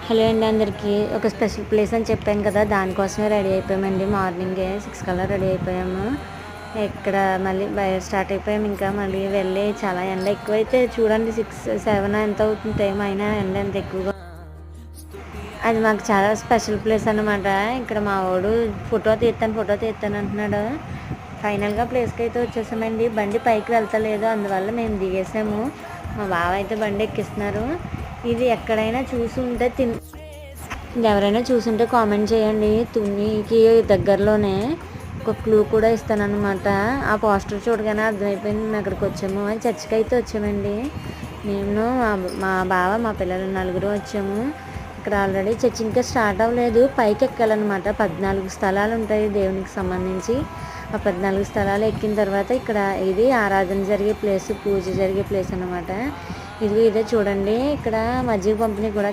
Hello అండి అందరికీ. ఒక స్పెషల్ ప్లేస్ అని చెప్పాను కదా, దానికోసమే రెడీ అయిపోయామండి. మార్నింగే 6 కల్లా రెడీ అయిపోయాము. ఇక్కడ మళ్ళీ స్టార్ట్ అయిపోయాము. ఇంకా మళ్ళీ వెళ్ళి చాలా ఎండ ఎక్కువైతే చూడండి, 6, 7 ఎంత అవుతుంది టైం, అయినా ఎండ ఎంత ఎక్కువగా. అది మాకు చాలా స్పెషల్ ప్లేస్ అన్నమాట. ఇక్కడ మా వాడు ఫోటో తీస్తాను అంటున్నాడు. ఫైనల్గా ప్లేస్కి అయితే వచ్చేసామండి. బండి పైకి వెళ్తలేదు, అందువల్ల మేము దిగేసాము. మా బావ అయితే బండి ఎక్కిస్తున్నారు. ఇది ఎక్కడైనా చూసి ఉంటే ఎవరైనా చూసుంటే కామెంట్ చేయండి. తునికి దగ్గరలోనే ఒక క్లూ కూడా ఇస్తానన్నమాట. ఆ పోస్టర్ చూడగానే అర్థమైపోయింది మేము ఎక్కడికి వచ్చాము అని. చర్చికి అయితే వచ్చామండి. నేను మా బావ మా పిల్లలు నలుగురు వచ్చాము. ఇక్కడ ఆల్రెడీ చర్చి ఇంకా స్టార్ట్ అవ్వలేదు, పైకి ఎక్కాలన్నమాట. 14 స్థలాలు ఉంటాయి దేవునికి సంబంధించి. ఆ 14 స్థలాలు ఎక్కిన తర్వాత ఇక్కడ ఇది ఆరాధన జరిగే ప్లేస్, పూజ జరిగే ప్లేస్ అన్నమాట. ఇదే చూడండి, ఇక్కడ మజ్జిగ పంపిణీ కూడా